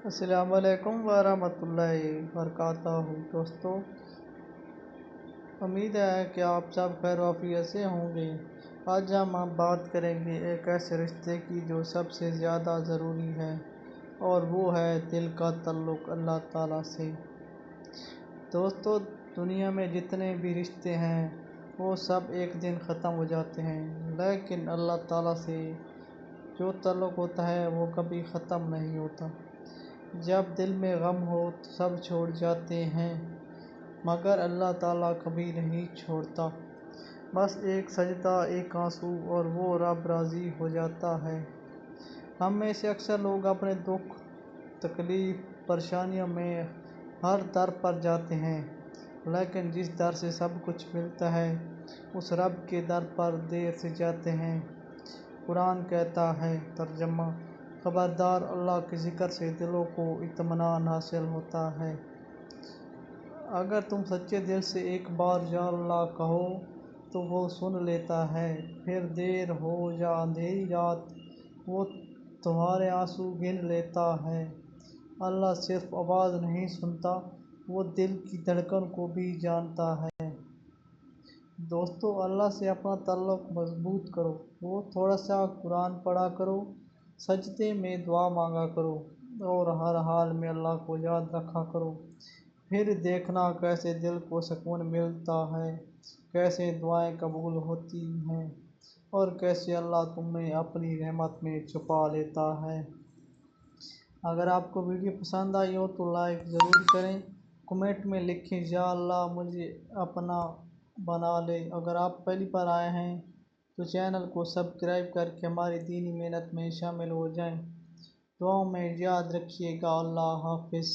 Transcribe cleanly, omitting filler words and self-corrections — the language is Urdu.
السلام علیکم ورحمۃ اللہ وبرکاتہ دوستو، امید ہے کہ آپ سب خیر و عافیت سے ہوں گے۔ آج ہم بات کریں گے ایک ایسے رشتے کی جو سب سے زیادہ ضروری ہے، اور وہ ہے دل کا تعلق اللہ تعالیٰ سے۔ دوستو، دنیا میں جتنے بھی رشتے ہیں وہ سب ایک دن ختم ہو جاتے ہیں، لیکن اللہ تعالیٰ سے جو تعلق ہوتا ہے وہ کبھی ختم نہیں ہوتا۔ جب دل میں غم ہو تو سب چھوڑ جاتے ہیں، مگر اللہ تعالیٰ کبھی نہیں چھوڑتا۔ بس ایک سجدہ، ایک آنسو اور وہ رب راضی ہو جاتا ہے۔ ہم میں سے اکثر لوگ اپنے دکھ، تکلیف، پریشانیوں میں ہر در پر جاتے ہیں، لیکن جس در سے سب کچھ ملتا ہے اس رب کے در پر دیر سے جاتے ہیں۔ قرآن کہتا ہے، ترجمہ: خبردار، اللہ کے ذکر سے دلوں کو اطمینان حاصل ہوتا ہے۔ اگر تم سچے دل سے ایک بار یا اللہ کہو تو وہ سن لیتا ہے، پھر دیر ہو یا اندھیری رات وہ تمہارے آنسو گن لیتا ہے۔ اللہ صرف آواز نہیں سنتا، وہ دل کی دھڑکن کو بھی جانتا ہے۔ دوستو، اللہ سے اپنا تعلق مضبوط کرو۔ روز تھوڑا سا قرآن پڑھا کرو، سجدے میں دعا مانگا کرو، اور ہر حال میں اللہ کو یاد رکھا کرو۔ پھر دیکھنا کیسے دل کو سکون ملتا ہے، کیسے دعائیں قبول ہوتی ہیں، اور کیسے اللہ تمہیں اپنی رحمت میں چھپا لیتا ہے۔ اگر آپ کو ویڈیو پسند آئی ہو تو لائک ضرور کریں، کمنٹ میں لکھیں یا اللہ مجھے اپنا بنا لے۔ اگر آپ پہلی بار آئے ہیں تو چینل کو سبسکرائب کر کے ہماری دینی محنت میں شامل ہو جائیں۔ دعاؤں میں یاد رکھیے گا۔ اللہ حافظ۔